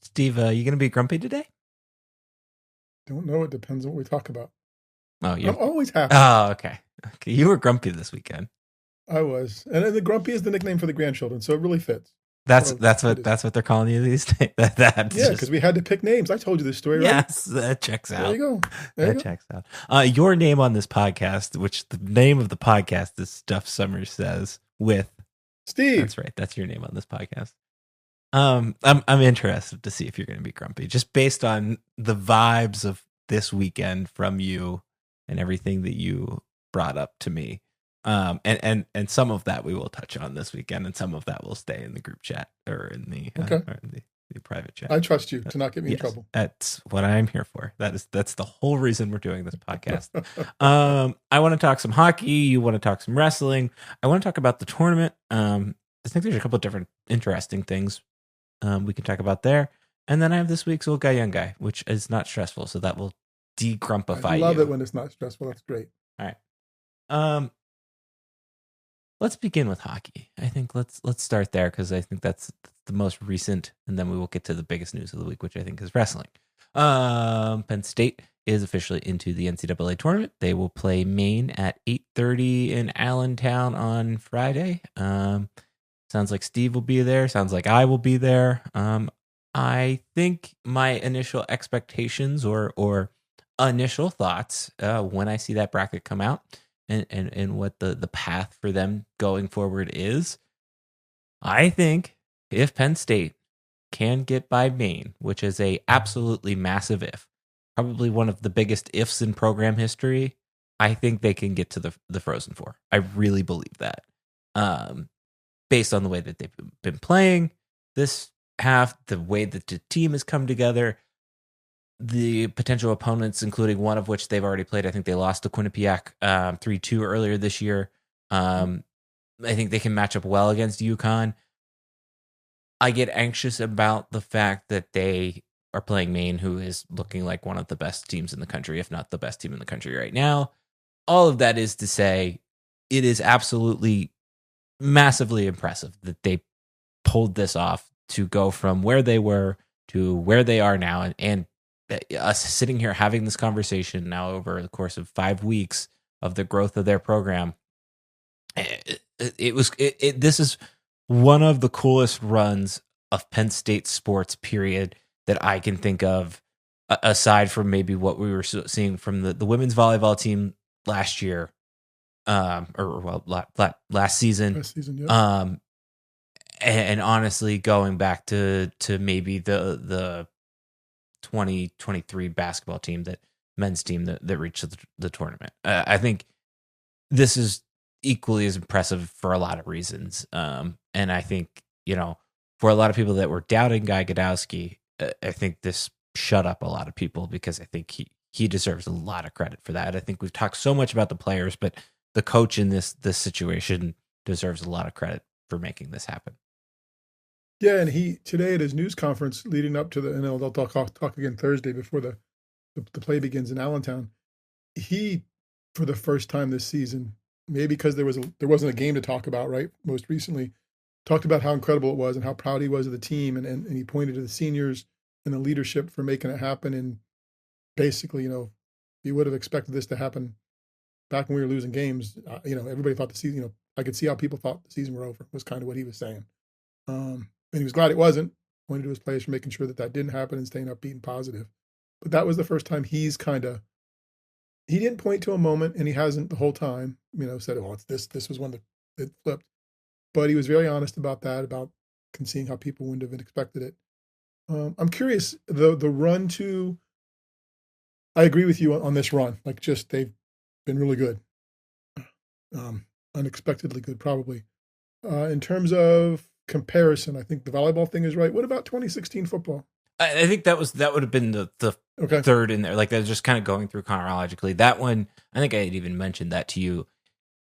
Steve, you going to be grumpy today? Don't know. It depends on what we talk about. Oh, I'm you're. always happy. Oh, okay. Okay, you were grumpy this weekend. I was. And the grumpy is the nickname for the grandchildren, so it really fits. That's So that's it what is. that's what they're calling you these days. That's Yeah, just because we had to pick names. I told you this story, right? yes, that checks There out. you go. There That you go. checks out. Your name on this podcast, which the name of the podcast is Stuff Summers Says with. Steve. That's right. That's your name on this podcast. I'm interested to see if you're going to be grumpy, just based on the vibes of this weekend from you and everything that you brought up to me. And some of that we will touch on this weekend, and some of that will stay in the group chat or in the Okay. the private chat. I trust you to not get me in Yes, trouble. that's what I'm here for. That's the whole reason we're doing this podcast. I want to talk some hockey. You want to talk some wrestling. I want to talk about the tournament. I think there's a couple of different interesting things we can talk about there. And then I have this week's Old Guy, Young Guy, which is not stressful, so that will de-grumpify I love you. it when it's not stressful. That's great. All right. Let's begin with hockey. I think let's start there because I think that's the most recent, and then we will get to the biggest news of the week, which I think is wrestling. Penn State is officially into the NCAA tournament. They will play Maine at 8:30 in Allentown on Friday. Sounds like Steve will be there. Sounds like I will be there. I think my initial expectations or initial thoughts when I see that bracket come out and what the path for them going forward is, I think if Penn State can get by Maine, which is a absolutely massive if, probably one of the biggest ifs in program history, I think they can get to the Frozen Four. I really believe that. Based on the way that they've been playing this half, the way that the team has come together, the potential opponents, including one of which they've already played. I think they lost to Quinnipiac 3-2 earlier this year. I think they can match up well against UConn. I get anxious about the fact that they are playing Maine, who is looking like one of the best teams in the country, if not the best team in the country right now. All of that is to say, it is absolutely massively impressive that they pulled this off to go from where they were to where they are now, and us sitting here having this conversation now over the course of 5 weeks of the growth of their program. This is one of the coolest runs of Penn State sports, period, that I can think of, aside from maybe what we were seeing from the women's volleyball team last year, last season. Last season, yeah. And honestly, going back to maybe the 2023 basketball team, that men's team that reached the tournament. I think this is equally as impressive for a lot of reasons. And I think, for a lot of people that were doubting Guy Godowski, I think this shut up a lot of people, because I think he deserves a lot of credit for that. I think we've talked so much about the players, but the coach in this situation deserves a lot of credit for making this happen. Yeah, and he today at his news conference leading up to and they'll talk again Thursday before the play begins in Allentown. He, for the first time this season, maybe because there wasn't a game to talk about, right? Most recently, talked about how incredible it was and how proud he was of the team, and he pointed to the seniors and the leadership for making it happen. And basically, he would have expected this to happen back when we were losing games. Everybody thought the season. I could see how people thought the season were over. Was kind of what he was saying. And he was glad it wasn't. Pointed to his players for making sure that didn't happen and staying upbeat and positive. But that was the first time he didn't point to a moment, and he hasn't the whole time, said, oh, it's this was when it flipped. But he was very honest about that, about seeing how people wouldn't have expected it. I'm curious, the run to, I agree with you on this run. Like, just they've been really good. Unexpectedly good, probably. In terms of comparison, I think the volleyball thing is right. What about 2016 football? I think that would have been the okay. third in there. Like, that was just kind of going through chronologically. That one, I think I had even mentioned that to you.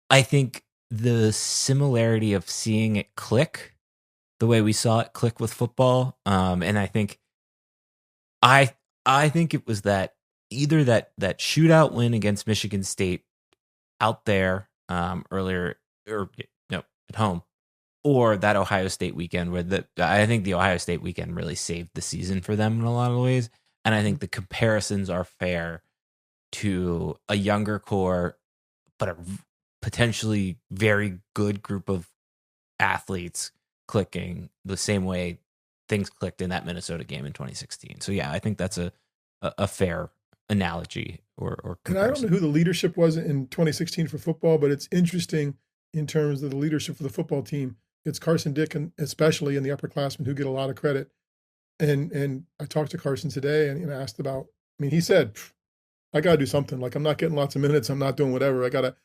I think the similarity of seeing it click, the way we saw it click with football, and I think it was that either that shootout win against Michigan State out there earlier, or at home, or that Ohio State weekend where I think the Ohio State weekend really saved the season for them in a lot of ways. And I think the comparisons are fair to a younger core, but a potentially very good group of athletes clicking the same way things clicked in that Minnesota game in 2016. So yeah, I think that's a fair analogy or comparison. And I don't know who the leadership was in 2016 for football, but it's interesting in terms of the leadership for the football team. It's Carson Dick, and especially in the upperclassmen, who get a lot of credit. And I talked to Carson today and asked about. I mean, he said, "I got to do something. Like, I'm not getting lots of minutes. I'm not doing whatever. I gotta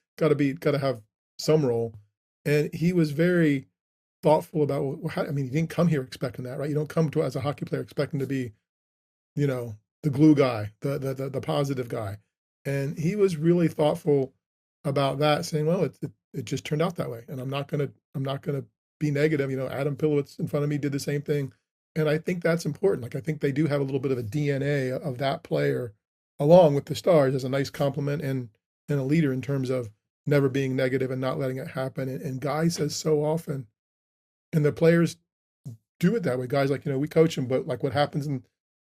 have some role." And he was very thoughtful about. I mean, he didn't come here expecting that, right? You don't come to as a hockey player expecting to be, the glue guy, the positive guy. And he was really thoughtful about that, saying, "Well, it just turned out that way, and I'm not gonna be negative." Adam Pilowitz in front of me did the same thing, and I think that's important. Like, I think they do have a little bit of a DNA of that player, along with the stars, as a nice compliment and a leader in terms of never being negative and not letting it happen. And Guy says so often, and the players do it that way. Guys, like, we coach them, but like what happens when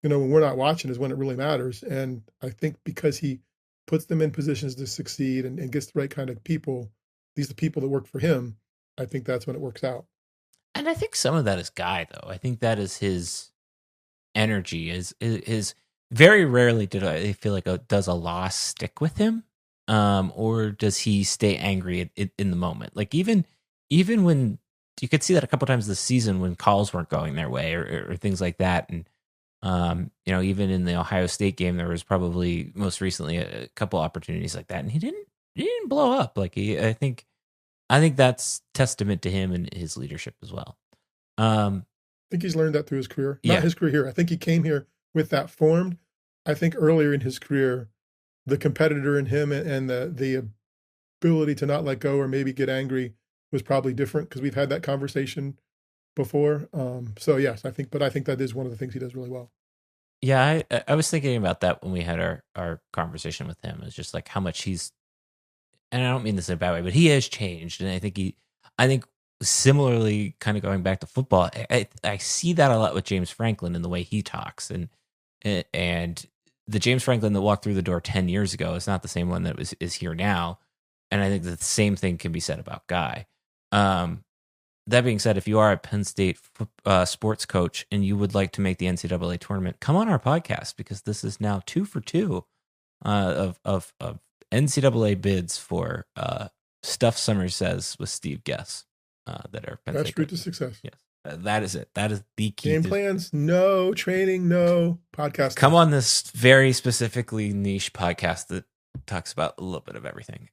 we're not watching is when it really matters. And I think because he puts them in positions to succeed and gets the right kind of people, these are the people that work for him, I think that's when it works out. And I think some of that is Guy, though. I think that is his energy. Is very rarely did I feel like does a loss stick with him, or does he stay angry in the moment? Like even when you could see that a couple times this season when calls weren't going their way or things like that, and even in the Ohio State game, there was probably most recently a couple opportunities like that, and he didn't blow up. Like I think that's testament to him and his leadership as well. I think he's learned that through his career. Not his career here. I think he came here with that formed. I think earlier in his career, the competitor in him and the ability to not let go or maybe get angry was probably different, because we've had that conversation before. So yes, I think that is one of the things he does really well. Yeah, I was thinking about that when we had our conversation with him. It's just like how much he's, and I don't mean this in a bad way, but he has changed. And I think similarly, kind of going back to football, I see that a lot with James Franklin and the way he talks, and the James Franklin that walked through the door 10 years ago is not the same one that is here now. And I think that the same thing can be said about Guy. That being said, if you are a Penn State sports coach and you would like to make the NCAA tournament, come on our podcast, because this is now 2 for 2 of NCAA bids for Stuff Summers Says with Steve Guess that are Penn That's State route to coaches. success. Yes, that is it. That is the key. Game plans, no. Training, no. Podcast. Come on this very specifically niche podcast that talks about a little bit of everything.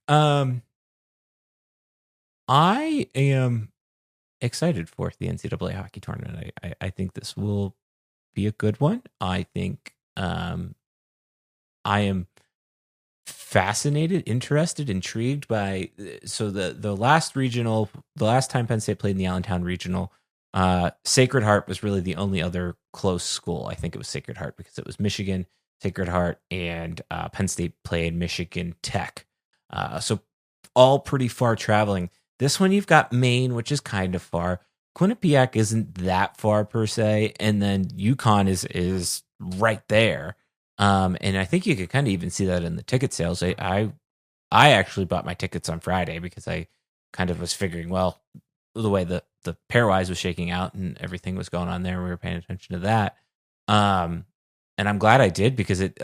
I am excited for the NCAA hockey tournament. I think this will be a good one. I think I am fascinated, interested, intrigued by the last time Penn State played in the Allentown Regional, Sacred Heart was really the only other close school. I think it was Sacred Heart because it was Michigan, Sacred Heart, and Penn State played Michigan Tech. So all pretty far traveling. This one, you've got Maine, which is kind of far. Quinnipiac isn't that far per se, and then UConn is right there. And I think you could kind of even see that in the ticket sales. I actually bought my tickets on Friday because I kind of was figuring, well, the way the pairwise was shaking out and everything was going on there, we were paying attention to that. And I'm glad I did, because it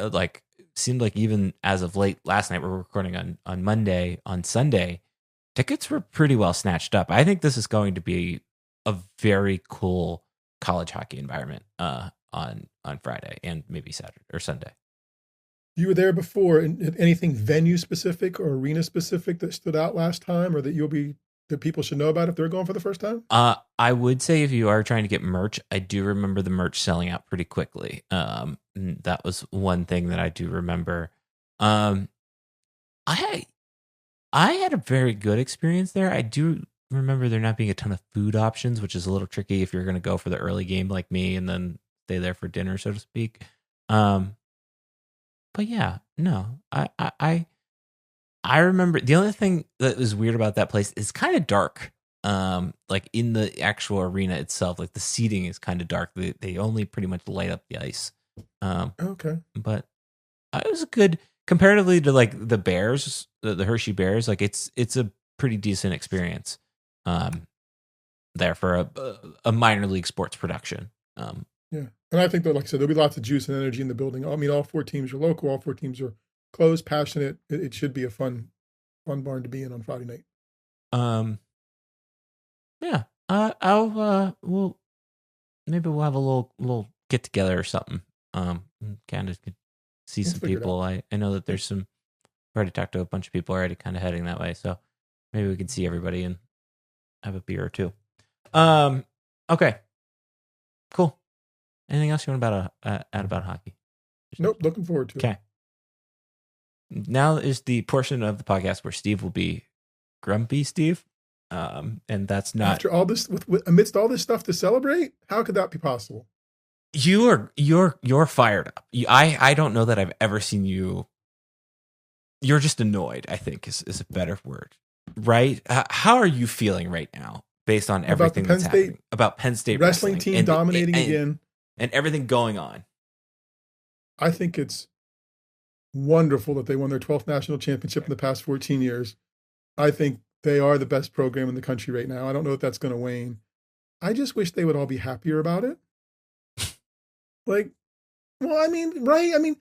seemed like even as of late last night, we're recording on Monday, on Sunday, tickets were pretty well snatched up. I think this is going to be a very cool college hockey environment on Friday and maybe Saturday or Sunday. You were there before. Anything venue specific or arena specific that stood out last time, or that people should know about if they're going for the first time? I would say if you are trying to get merch, I do remember the merch selling out pretty quickly. That was one thing that I do remember. I had a very good experience there. I do remember there not being a ton of food options, which is a little tricky if you're going to go for the early game like me and then stay there for dinner, so to speak. But yeah, no, I remember the only thing that was weird about that place is kind of dark. like in the actual arena itself, like the seating is kind of dark. They only pretty much light up the ice. Okay. But it was good comparatively to like the Bears, the Hershey Bears. Like it's a pretty decent experience. There for a minor league sports production. Yeah. And I think that, like I said, there'll be lots of juice and energy in the building. I mean, all 4 teams are local. All 4 teams are close, passionate. It should be a fun barn to be in on Friday night. Yeah. Maybe we'll have a little get together or something. Kind of see some people. I know that there's some. I've already talked to a bunch of people already, kind of heading that way. So maybe we can see everybody and have a beer or two. Okay. Cool. Anything else you want add about hockey? Nope. Looking forward to it. Okay. Now is the portion of the podcast where Steve will be grumpy Steve. And that's not after all this, amidst all this stuff to celebrate. How could that be possible? You're fired up. I don't know that I've ever seen you. You're just annoyed, I think is a better word, right? How are you feeling right now, based on everything that's happening about Penn State wrestling team dominating again and everything going on? I think it's wonderful that they won their 12th national championship in the past 14 years. I think they are the best program in the country right now. I don't know if that's going to wane. I just wish they would all be happier about it. Like, well, I mean, right? I mean,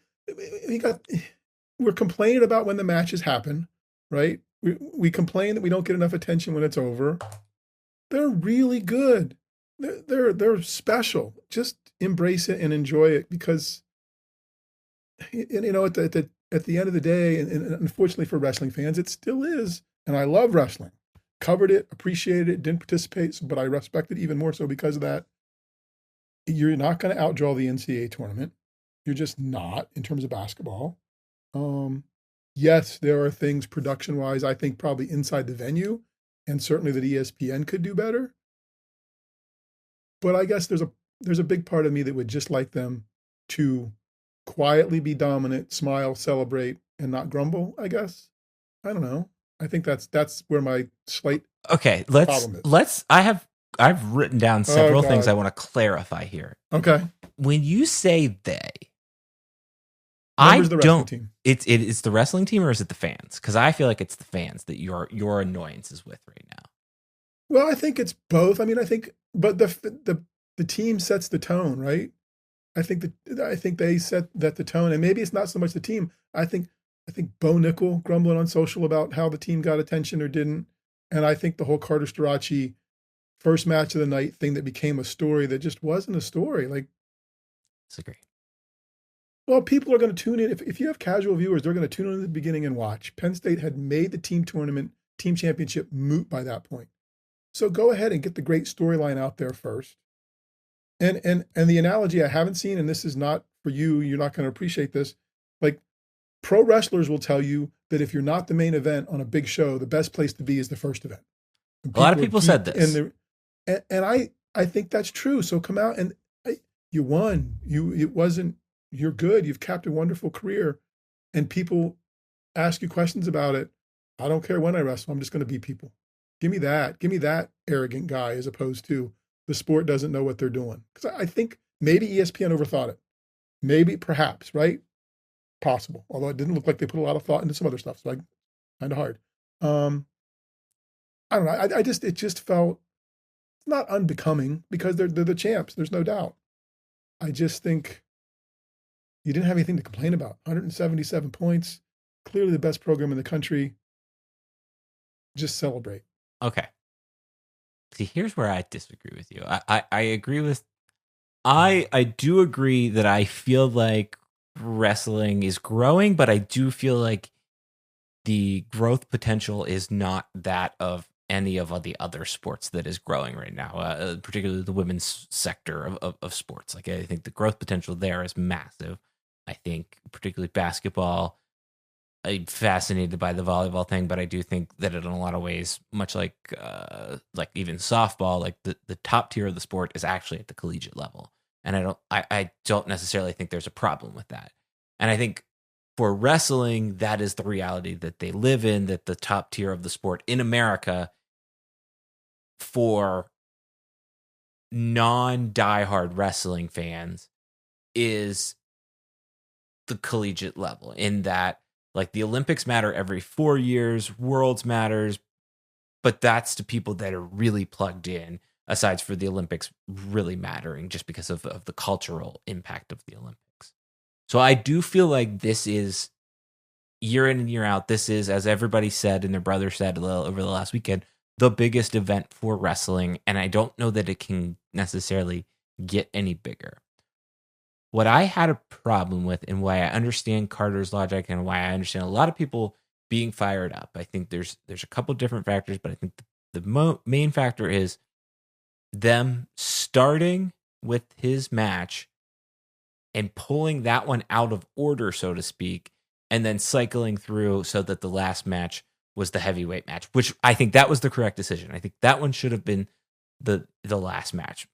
we're complaining about when the matches happen, right? We complain that we don't get enough attention when it's over. They're really good. They're special. Just embrace it and enjoy it, because you know, at the end of the day, and unfortunately for wrestling fans, it still is. And I love wrestling. Covered it, appreciated it, didn't participate, but I respect it even more so because of that. You're not going to outdraw the NCAA tournament. You're just not, in terms of basketball. Yes, there are things production-wise, I think probably inside the venue, and certainly that ESPN could do better. But I guess there's a big part of me that would just like them to quietly be dominant, smile, celebrate, and not grumble, I guess. I don't know. I think that's where my slight problem is. I've written down several things I want to clarify here. Okay. When you say they, Members of the wrestling team. It's the wrestling team, or is it the fans? Because I feel like it's the fans that your annoyance is with right now. Well, I think it's both. I mean, but the team sets the tone, right? I think they set the tone, and maybe it's not so much the team. I think Bo Nickel grumbling on social about how the team got attention or didn't, and I think the whole Carter Starace first match of the night thing that became a story that just wasn't a story. Like, disagree. Well, people are going to tune in. If you have casual viewers, they're going to tune in at the beginning and watch. Penn State had made the team championship moot by that point. So go ahead and get the great storyline out there first. And the analogy I haven't seen, and this is not for you, you're not going to appreciate this. Like, pro wrestlers will tell you that if you're not the main event on a big show, the best place to be is the first event. A lot of people said this. And I think that's true. So come out and you won. You're good. You've capped a wonderful career. And people ask you questions about it. I don't care when I wrestle. I'm just going to beat people. Give me that. Give me that arrogant guy, as opposed to the sport doesn't know what they're doing. Because I think maybe ESPN overthought it. Maybe, perhaps, right? Possible. Although it didn't look like they put a lot of thought into some other stuff. So kind of hard. I don't know. It just felt not unbecoming, because they're the champs. There's no doubt. I just think you didn't have anything to complain about. 177 points, clearly the best program in the country. Just celebrate. Okay. See, here's where I disagree with you. I agree with. I do agree that I feel like wrestling is growing, but I do feel like the growth potential is not that of any of the other sports that is growing right now, particularly the women's sector of sports. Like, I think the growth potential there is massive. I think particularly basketball, I'm fascinated by the volleyball thing, but I do think that in a lot of ways, much like even softball, like the top tier of the sport is actually at the collegiate level. And I don't necessarily think there's a problem with that. And I think for wrestling, that is the reality that they live in, that the top tier of the sport in America for non-diehard wrestling fans is the collegiate level, in that like the Olympics matter every 4 years, Worlds matters, but that's to people that are really plugged in, aside for the Olympics really mattering just because of the cultural impact of the Olympics. So I do feel like this is, year in and year out, this is, as everybody said and their brother said over the last weekend, the biggest event for wrestling, and I don't know that it can necessarily get any bigger. What I had a problem with, and why I understand Carter's logic and why I understand a lot of people being fired up, I think there's a couple different factors, but I think the main factor is them starting with his match and pulling that one out of order, so to speak, and then cycling through so that the last match was the heavyweight match, which I think that was the correct decision. I think that one should have been the last match.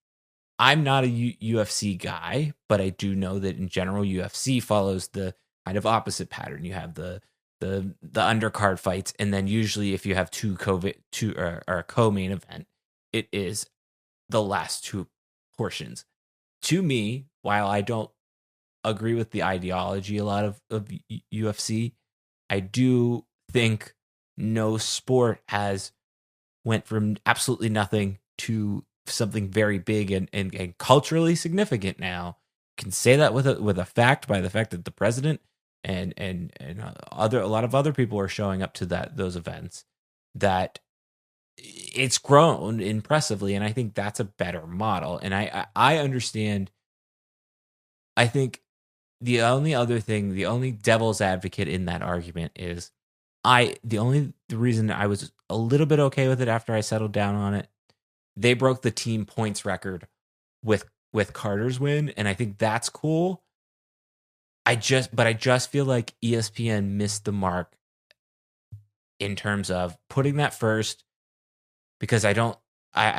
I'm not a UFC guy, but I do know that in general, UFC follows the kind of opposite pattern. You have the undercard fights, and then usually if you have two or a co-main event, it is the last two portions. To me, while I don't agree with the ideology a lot of UFC, I do think no sport has went from absolutely nothing to something very big and culturally significant now. You can say that with a fact, by the fact that the president and a lot of other people are showing up to those events, that it's grown impressively, and I think that's a better model. And I understand. I think the only devil's advocate in that argument is the reason I was a little bit okay with it after I settled down on it, they broke the team points record with Carter's win, and I think that's cool. I just feel like ESPN missed the mark in terms of putting that first, because I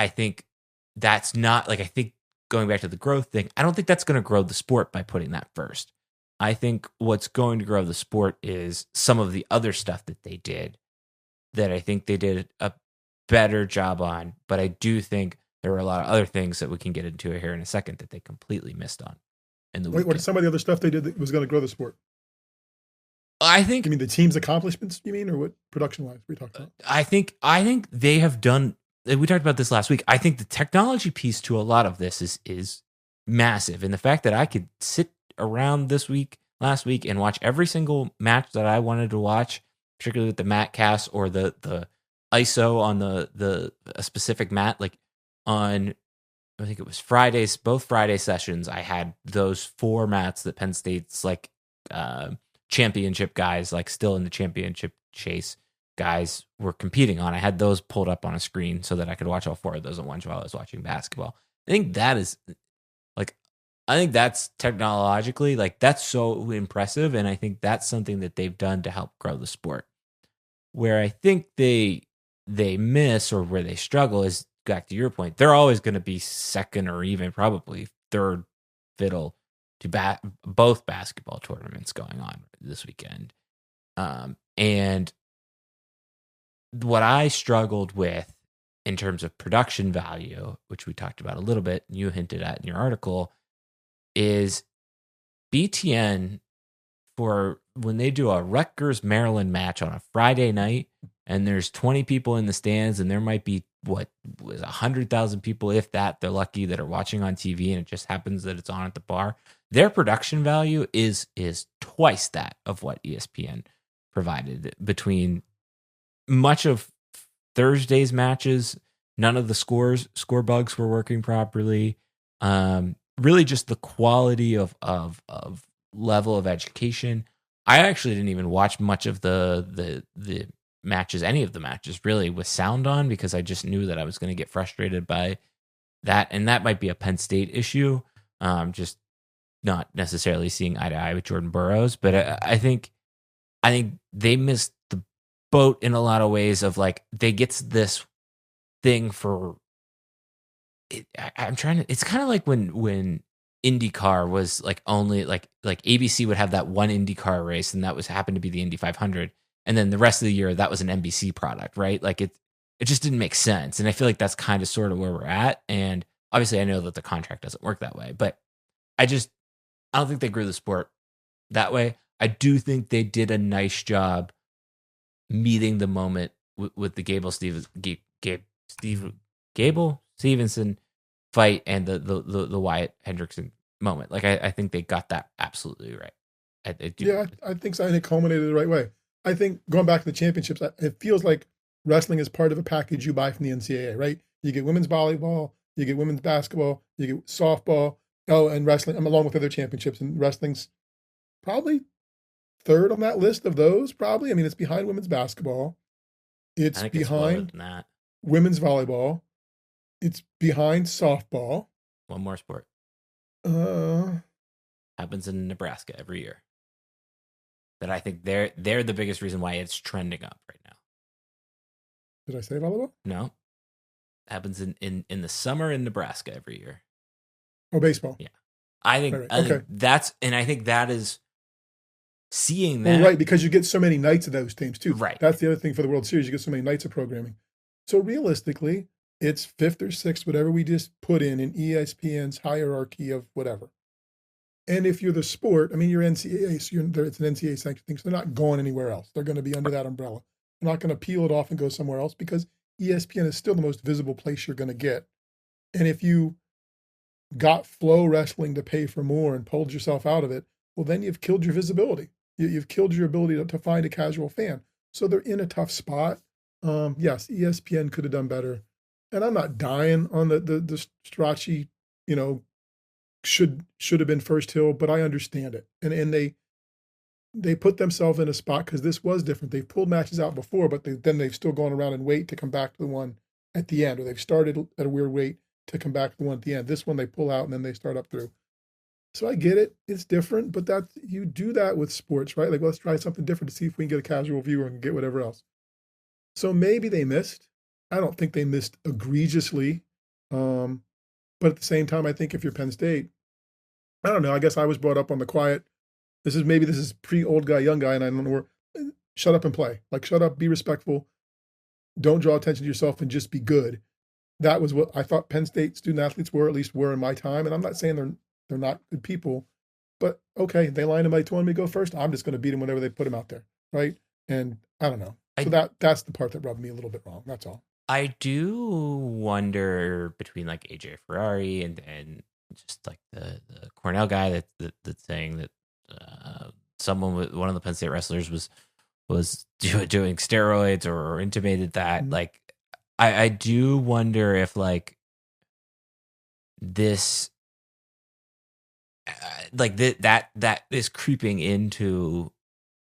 think that's not, like, I think going back to the growth thing, I don't think that's going to grow the sport by putting that first. I think what's going to grow the sport is some of the other stuff that they did, that I think they did a better job on. But I do think there were a lot of other things that we can get into here in a second that they completely missed on. What some of the other stuff they did that was going to grow the sport? I think. You mean the team's accomplishments? You mean, or what production-wise we talked about? I think they have done. We talked about this last week. I think the technology piece to a lot of this is massive, and the fact that I could sit around last week, and watch every single match that I wanted to watch, particularly with the mat cast or the ISO on a specific mat, like on, I think it was Fridays, both Friday sessions, I had those 4 mats that Penn State's like championship guys, like still in the championship chase guys, were competing on. I had those pulled up on a screen so that I could watch all 4 of those at once while I was watching basketball. I think that's technologically, like, that's so impressive, and I think that's something that they've done to help grow the sport. Where I think they miss, or where they struggle, is, back to your point, they're always going to be second or even probably third fiddle to both basketball tournaments going on this weekend. And what I struggled with in terms of production value, which we talked about a little bit, and you hinted at in your article, is BTN, for when they do a Rutgers Maryland match on a Friday night, and there's 20 people in the stands, and there might be 100,000 people, if that, they're lucky, that are watching on TV, and it just happens that it's on at the bar. Their production value is twice that of what ESPN provided. Between much of Thursday's matches, none of the score bugs were working properly. Really, just the quality of level of education. I actually didn't even watch much of the matches, any of the matches, really, with sound on, because I just knew that I was going to get frustrated by that, and that might be a Penn State issue. Just not necessarily seeing eye to eye with Jordan Burroughs, but I think they missed the boat in a lot of ways. Of, like, they get this thing for it. It's kind of like when IndyCar was like only like ABC would have that one IndyCar race, and that happened to be the Indy 500, and then the rest of the year that was an NBC product, right? Like, it just didn't make sense. And I feel like that's kind of sort of where we're at. And obviously I know that the contract doesn't work that way, but I don't think they grew the sport that way. I do think they did a nice job meeting the moment with the Gable Stevenson fight and the Wyatt Hendrickson moment. Like I think they got that absolutely right. I think so. I think it culminated the right way. I think going back to the championships, it feels like wrestling is part of a package you buy from the NCAA, right? You get women's volleyball, you get women's basketball, you get softball, and wrestling, along with other championships. And wrestling's probably third on that list of those, probably. I mean, it's behind women's basketball. It's behind women's volleyball. It's behind softball. One more sport. Happens in Nebraska every year. That I think they're the biggest reason why it's trending up right now. Did I say volleyball? No. Happens in the summer in Nebraska every year. Oh, baseball. Yeah. I think that's, and I think that is seeing that. Well, right, because you get so many nights of those teams too. Right. That's the other thing for the World Series. You get so many nights of programming. So realistically, it's fifth or sixth, whatever we just put in ESPN's hierarchy of whatever. And if you're the sport, I mean, you're NCAA, so it's an NCAA sanctioned thing, so they're not going anywhere else. They're going to be under that umbrella. They're not going to peel it off and go somewhere else because ESPN is still the most visible place you're going to get. And if you got Flow Wrestling to pay for more and pulled yourself out of it, well, then you've killed your visibility. You've killed your ability to find a casual fan. So they're in a tough spot. Yes, ESPN could have done better. And I'm not dying on the Strachey, should have been first hill, but I understand it. And they put themselves in a spot because this was different. They've pulled matches out before, but then they've still gone around and wait to come back to the one at the end, or they've started at a weird wait to come back to the one at the end. This one they pull out and then they start up through. So I get it. It's different, but you do that with sports, right? Like, let's try something different to see if we can get a casual viewer and get whatever else. So maybe they missed. I don't think they missed egregiously. But at the same time, I think if you're Penn State, I don't know. I guess I was brought up on the quiet. This is pre-old guy, young guy, and I don't know where. Shut up and play. Like, shut up, be respectful. Don't draw attention to yourself and just be good. That was what I thought Penn State student athletes were, at least were in my time. And I'm not saying they're not good people, but okay, they line them. They want me to go first. I'm just going to beat them whenever they put them out there, right? And I don't know. So that's the part that rubbed me a little bit wrong. That's all. I do wonder between like AJ Ferrari and just like the Cornell guy that's saying that one of the Penn State wrestlers was doing steroids or intimated that. Mm-hmm. Like I do wonder if like this that is creeping into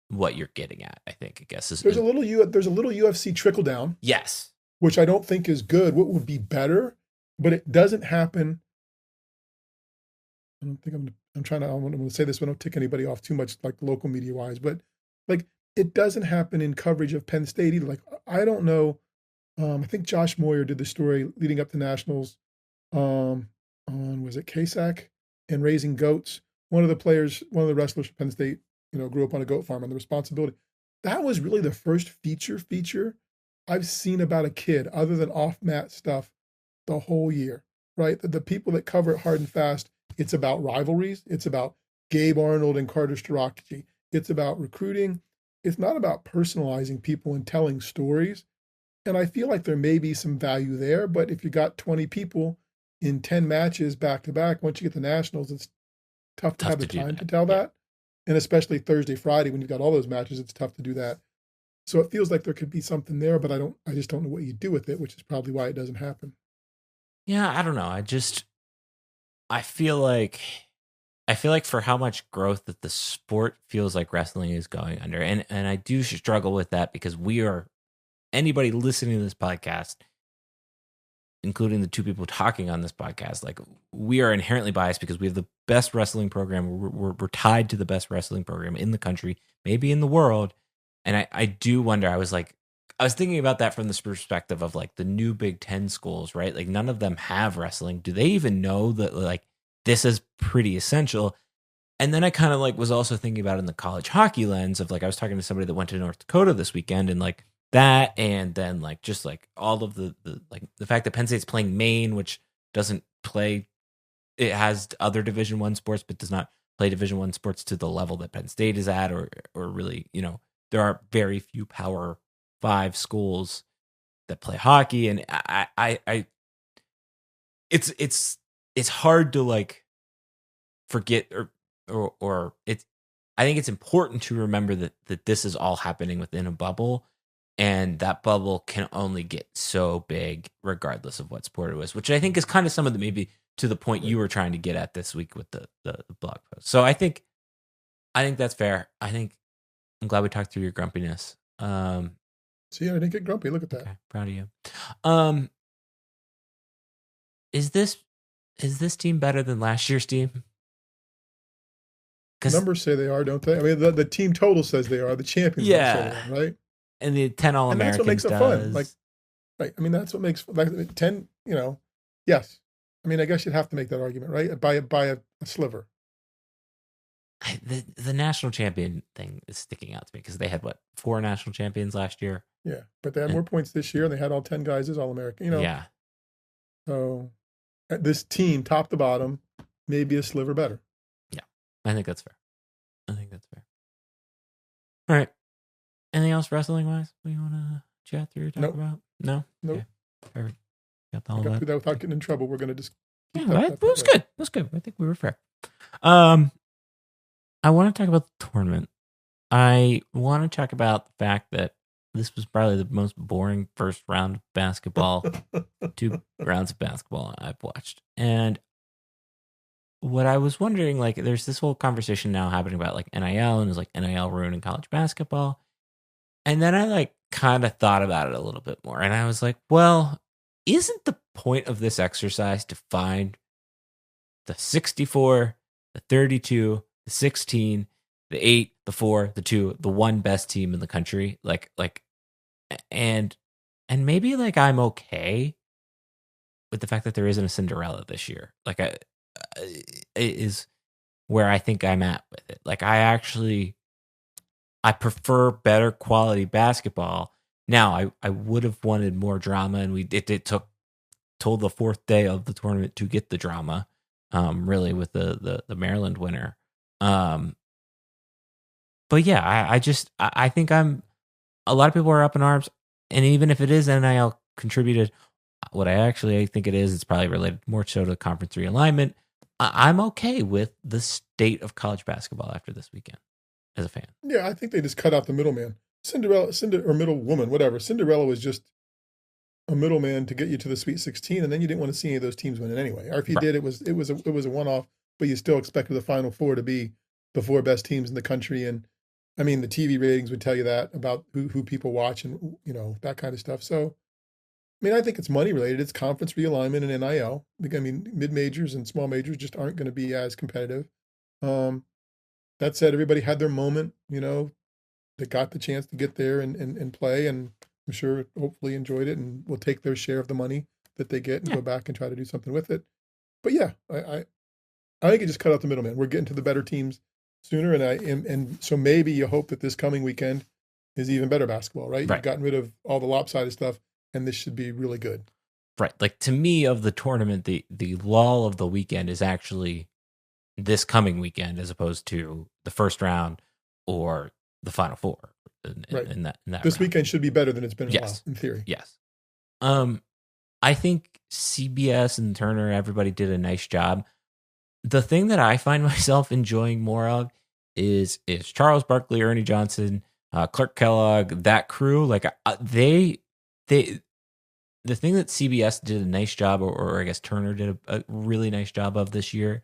what you're getting at. I think, I guess there's a little UFC trickle down. Yes. Which I don't think is good. What would be better, but it doesn't happen. I don't think I'm going to say this, but I don't tick anybody off too much, like local media wise, but like it doesn't happen in coverage of Penn State either. Like, I don't know. I think Josh Moyer did the story leading up to nationals on, was it KSAC and raising goats. One of the wrestlers from Penn State, grew up on a goat farm, and the responsibility. That was really the first feature I've seen about a kid other than off-mat stuff the whole year, right? The people that cover it hard and fast, it's about rivalries. It's about Gabe Arnold and Carter Starocci. It's about recruiting. It's not about personalizing people and telling stories. And I feel like there may be some value there, but if you got 20 people in 10 matches back to back, once you get the nationals, it's tough to have the time to tell that. And especially Thursday, Friday, when you've got all those matches, it's tough to do that. So it feels like there could be something there, but I just don't know what you do with it, which is probably why it doesn't happen. Yeah, I don't know. I feel like for how much growth that the sport feels like wrestling is going under, and I do struggle with that because anybody listening to this podcast, including the two people talking on this podcast, like, we are inherently biased because we have the best wrestling program. We're tied to the best wrestling program in the country, maybe in the world. And I do wonder, I was thinking about that from this perspective of like the new Big Ten schools, right? Like, none of them have wrestling. Do they even know that like this is pretty essential? And then I kind of like was also thinking about it in the college hockey lens of like, I was talking to somebody that went to North Dakota this weekend, and like that, and then like just like all of the like the fact that Penn State's playing Maine, which doesn't play, it has other Division I sports, but does not play Division I sports to the level that Penn State is at, or really, there are very few Power 5 schools that play hockey, and it's hard to like forget or it's. I think it's important to remember that this is all happening within a bubble, and that bubble can only get so big regardless of what sport it was, which I think is kind of some of the maybe to the point you were trying to get at this week with the blog post. So I think that's fair. I'm glad we talked through your grumpiness. See, I didn't get grumpy. Look at that. Okay, proud of you. Is this team better than last year's team? Numbers say they are, don't they? I mean, the team total says they are. The champions say they are, right? And the 10 All-Americans, and that's what makes it fun. Like, right? I mean, that's what makes like 10. Yes. I mean, I guess you'd have to make that argument, right? By a sliver. The national champion thing is sticking out to me because they had 4 national champions last year. Yeah, but they had more points this year, and they had all 10 guys as All-American. Yeah. So this team, top to bottom, may be a sliver better. Yeah, I think that's fair. All right. Anything else wrestling wise we want to chat through or talk about? No? Nope. Okay. Perfect. Got the whole got through that without getting in trouble. We're going to just it was good. It was good. I think we were fair. I want to talk about the tournament. I want to talk about the fact that this was probably the most boring first round of basketball, 2 rounds of basketball I've watched. And what I was wondering, like, there's this whole conversation now happening about like NIL, and is like NIL ruining college basketball. And then I like kind of thought about it a little bit more, and I was like, well, isn't the point of this exercise to find the 64, the 32, the 16, the 8, the 4, the 2, the 1 best team in the country? And maybe like I'm okay with the fact that there isn't a Cinderella this year. Like it is where I think I'm at with it. Like I prefer better quality basketball. Now I would have wanted more drama, and it took till the 4th day of the tournament to get the drama. Really with the Maryland winner. But yeah, I think a lot of people are up in arms, and even if it is NIL contributed, what I think it is, it's probably related more so to conference realignment. I'm okay with the state of college basketball after this weekend as a fan. Yeah, I think they just cut out the middleman. Cinderella or middle woman, whatever. Cinderella was just a middleman to get you to the Sweet 16, and then you didn't want to see any of those teams winning anyway. Or if you did, it was a one-off, but you still expected the Final Four to be the 4 best teams in the country. And I mean, the TV ratings would tell you that about who people watch and that kind of stuff. So, I mean, I think it's money related. It's conference realignment and NIL. I mean, mid majors and small majors just aren't going to be as competitive. That said, everybody had their moment. They got the chance to get there and play, and I'm sure hopefully enjoyed it and will take their share of the money that they get and go back and try to do something with it. But yeah, I think it just cut out the middleman. We're getting to the better teams sooner, and so maybe you hope that this coming weekend is even better basketball, right? You've gotten rid of all the lopsided stuff, and this should be really good. Right. Like to me of the tournament, the lull of the weekend is actually this coming weekend as opposed to the first round or the Final Four. In that this round. Weekend should be better than it's been in a while, in theory. Yes. I think CBS and Turner, everybody did a nice job. The thing that I find myself enjoying more of is Charles Barkley, Ernie Johnson, Clark Kellogg, that crew. Like the thing that CBS did a nice job, or I guess Turner did a really nice job of this year,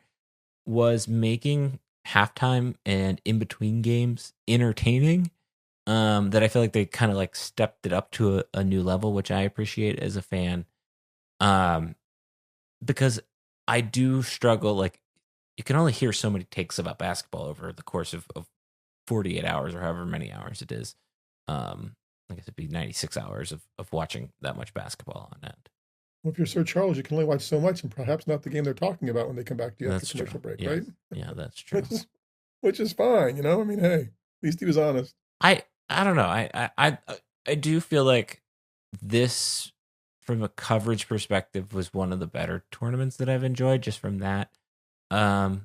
was making halftime and in between games entertaining. That I feel like they kind of like stepped it up to a new level, which I appreciate as a fan. Because I do struggle, like you can only hear so many takes about basketball over the course of 48 hours or however many hours it is. I guess it'd be 96 hours of watching that much basketball on end. Well, if you're Sir Charles, you can only watch so much, and perhaps not the game they're talking about when they come back to you after commercial break, right? Yeah, that's true. which is fine, I mean, hey, at least he was honest. I don't know. I do feel like this, from a coverage perspective, was one of the better tournaments that I've enjoyed just from that. And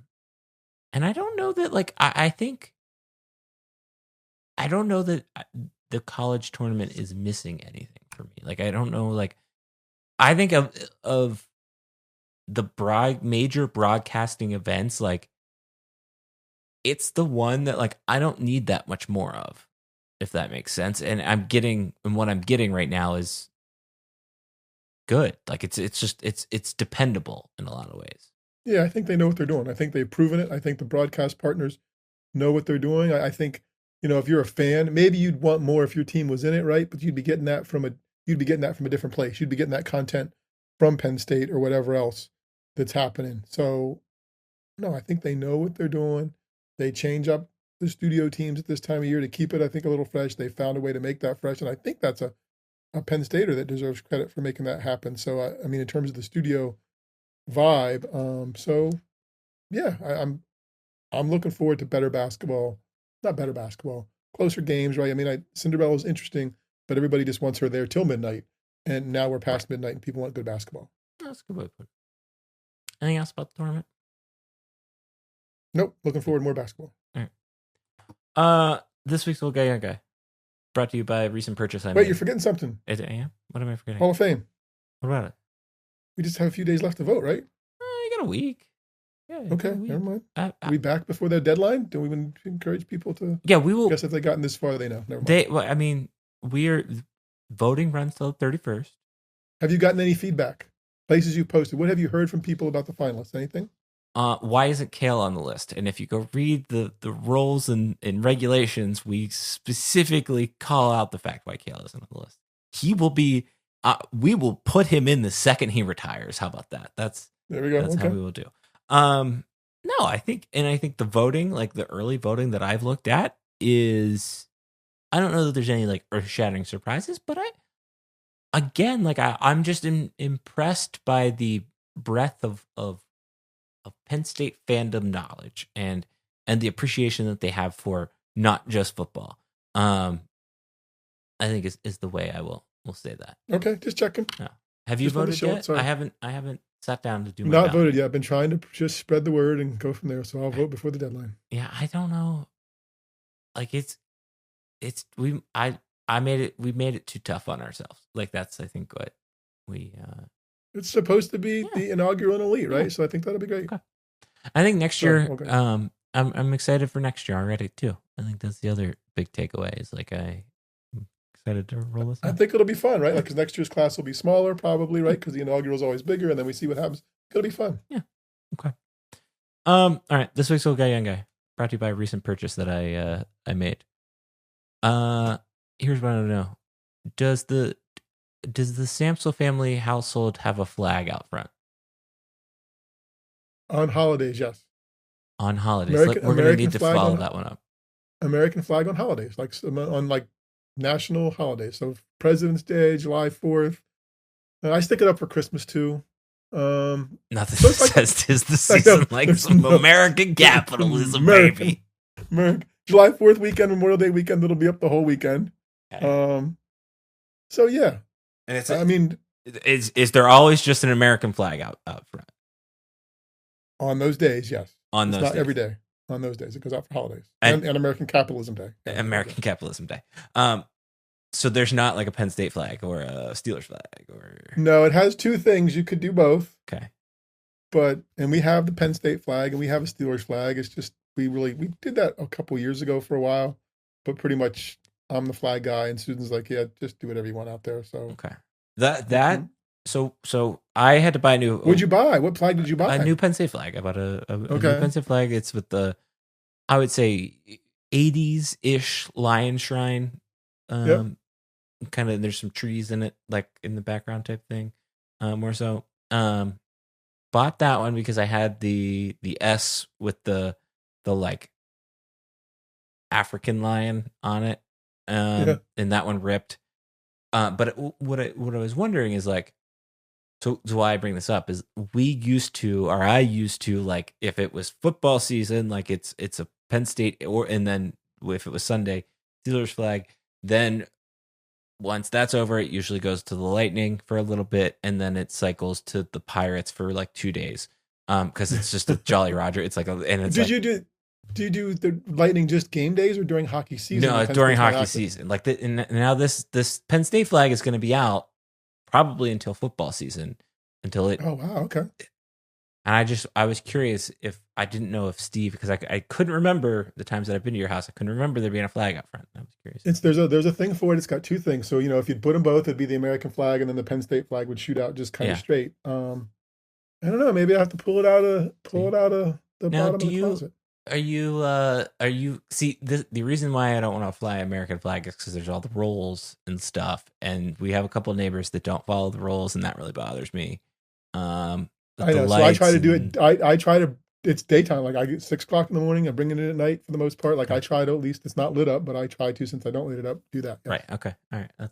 I don't know that, like, I think, I don't know that the college tournament is missing anything for me. Like, I don't know, like, I think of the major broadcasting events, like, it's the one that, like, I don't need that much more of, if that makes sense. And what I'm getting right now is good. Like, it's dependable in a lot of ways. Yeah, I think they know what they're doing. I think they've proven it. I think the broadcast partners know what they're doing. I think, if you're a fan, maybe you'd want more if your team was in it, right? But you'd be getting that from a different place. You'd be getting that content from Penn State or whatever else that's happening. So, no, I think they know what they're doing. They change up the studio teams at this time of year to keep it, I think, a little fresh. They found a way to make that fresh, and I think that's a Penn Stater that deserves credit for making that happen. So, I mean, in terms of the studio vibe, so yeah, I'm looking forward to better basketball. Not better basketball, closer games, right? I mean, Cinderella's interesting, but everybody just wants her there till midnight, and now we're past midnight, and people want good basketball. That's a good way to put it. Anything else about the tournament? Nope. Looking forward to more basketball. All right. This week's Little Guy Young Guy, brought to you by a recent purchase I made. Wait, you're forgetting something. Is it? Yeah. What am I forgetting? Hall of Fame. What about it? We just have a few days left to vote, right? You got a week. Yeah. Okay, never mind. Are we back before their deadline? Do we encourage people to? Yeah, we will. I guess if they've gotten this far, they know. Never mind. Well, I mean, voting runs till the 31st. Have you gotten any feedback? Places you posted. What have you heard from people about the finalists? Anything? Why isn't Kale on the list? And if you go read the rules and regulations, we specifically call out the fact why Kale isn't on the list. He will be. We will put him in the second he retires. How about that? There we go. That's how we will do. No, I think the voting, like the early voting that I've looked at, is, I don't know that there's any like earth-shattering surprises, but I'm just impressed by the breadth of Penn State fandom knowledge and the appreciation that they have for not just football. I think is the way I will say that. Okay, just checking. No. Have you voted yet? I haven't sat down to do my not voted yet. I've been trying to just spread the word and go from there. So I'll vote before the deadline. Yeah, I don't know. Like we made it too tough on ourselves. Like that's, I think, what we it's supposed to be the inaugural elite, right? Yeah. So I think that'll be great. Okay. I think next year, I'm excited for next year already too. I think that's the other big takeaway is like I'm excited to roll this out. I think it'll be fun, right? Like, because next year's class will be smaller probably, right? Because the inaugural is always bigger, and then we see what happens. It'll be fun. Yeah. Okay. All right. This week's Little Guy Young Guy, brought to you by a recent purchase that I made. Here's what I want to know. Does the Samsel family household have a flag out front? On holidays, yes. On holidays. We're going to need to follow that one up. American flag on holidays, like on like national holidays. So President's Day, July 4th. I stick it up for Christmas too. Nothing says 'tis the season like some American capitalism, baby. July 4th weekend, Memorial Day weekend, it'll be up the whole weekend. Okay. So yeah. And is there always just an American flag out front? On those days, yes. On those days. Not every day. On those days. It goes out for holidays. And American Capitalism Day. American Capitalism Day. So there's not like a Penn State flag or a Steelers flag or... No, it has two things. You could do both. Okay. And we have the Penn State flag and we have a Steelers flag. It's just, we did that a couple years ago for a while, but pretty much I'm the flag guy and Susan's like, yeah, just do whatever you want out there. So okay. So I had to buy a new... What'd you buy? What flag did you buy? A new Penn State flag. I bought a new Penn State flag. It's with the, I would say, 80s-ish lion shrine. Kind of, there's some trees in it, like in the background type thing. More so. Bought that one because I had the S with the like African lion on it. And that one ripped. But what I was wondering is like, so why I bring this up is I used to like, if it was football season, like it's a Penn State and then if it was Sunday, Steelers flag, then once that's over, it usually goes to the Lightning for a little bit, and then it cycles to the Pirates for like 2 days. Because it's just a Jolly Roger. It's like Do you do the Lightning just game days or during hockey season? No, during hockey season. Like now this Penn State flag is going to be out probably until football season, until it. Oh wow, okay. And I was curious if I didn't know if Steve, because I couldn't remember the times that I've been to your house. I couldn't remember there being a flag out front. I was curious. There's a thing for it. It's got two things. So if you'd put them both, it'd be the American flag, and then the Penn State flag would shoot out just kind of straight. I don't know. Maybe I have to pull it out of the now, bottom of the closet. Are you see the reason why I don't want to fly American flag is because there's all the rules and stuff, and we have a couple of neighbors that don't follow the rules, and that really bothers me. I know. So I try to do it. I try to. It's daytime. Like I get 6 o'clock in the morning. I'm bringing it at night for the most part. Like I try to, at least it's not lit up, but I try to, since I don't lit it up, do that. Yeah. Right. Okay. All right. I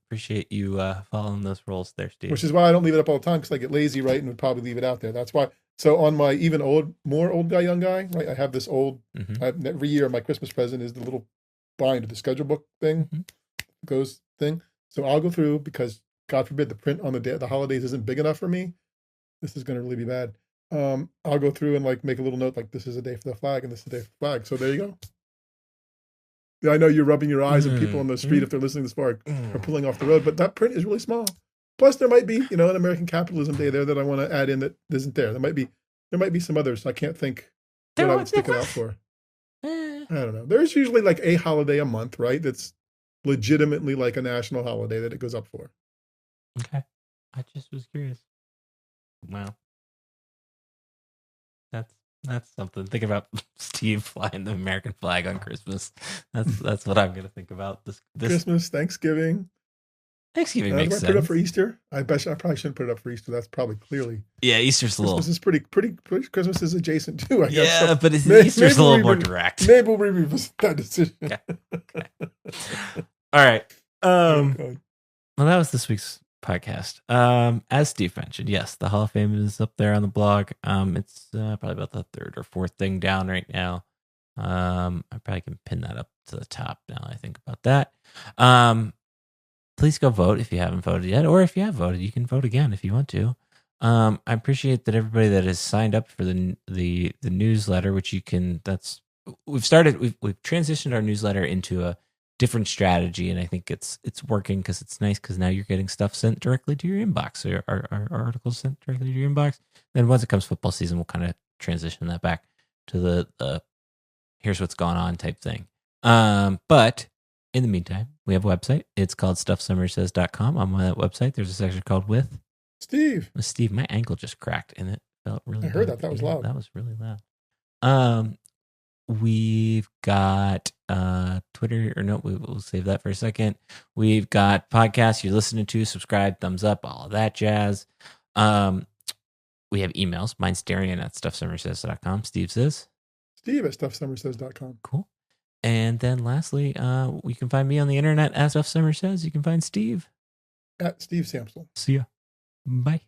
appreciate you following those rules there, Steve. Which is why I don't leave it up all the time, because I get lazy, right, and would probably leave it out there. That's why. So on my even more old guy, young guy, right, I have this old. Every year, my Christmas present is the little binder, the schedule book thing, goes thing. So I'll go through, because God forbid the print on the holidays isn't big enough for me. This is going to really be bad. I'll go through and like make a little note, like this is a day for the flag and this is a day for the flag. So there you go. Yeah, I know you're rubbing your eyes, and people on the street, if they're listening this far, are pulling off the road, but that print is really small. Plus, there might be, an American Capitalism Day there that I want to add in that isn't there. There might be some others. I can't think what I would stick it out for. I don't know. There's usually like a holiday a month, right? That's legitimately like a national holiday that it goes up for. Okay. I just was curious. Wow. That's something. Think about Steve flying the American flag on Christmas. That's what I'm gonna think about. This Christmas, Thanksgiving. Thanksgiving makes sense. Put it up for Easter. I probably shouldn't put it up for Easter. That's probably clearly. Yeah, Easter's a little. Christmas is pretty. Christmas is adjacent too, I guess. Yeah, so but Easter's a little more direct. Maybe we'll revisit that decision. Okay. All right. Well, that was this week's podcast. As Steve mentioned, yes, the Hall of Fame is up there on the blog. It's probably about the 3rd or 4th thing down right now. I probably can pin that up to the top now I think about that. Please go vote if you haven't voted yet, or if you have voted, you can vote again if you want to. I appreciate that everybody that has signed up for the newsletter, which you can. We've transitioned our newsletter into a different strategy, and I think it's working, because it's nice, because now you're getting stuff sent directly to your inbox. So our articles sent directly to your inbox. Then once it comes football season, we'll kind of transition that back to the here's what's going on type thing. But in the meantime, we have a website. It's called stuffsummersays.com. On that website, there's a section called With Steve. My ankle just cracked, and it felt really. I heard that. That was loud. That was really loud. We've got Twitter, or no, we'll save that for a second. We've got podcasts you're listening to, subscribe, thumbs up, all of that jazz. We have emails. Mine's Darian at stuffsummersays.com. Steve says. Steve at stuffsummersays.com. Cool. And then lastly, you can find me on the internet as Stuff Summer Says. You can find Steve at Steve Samsel. See ya. Bye.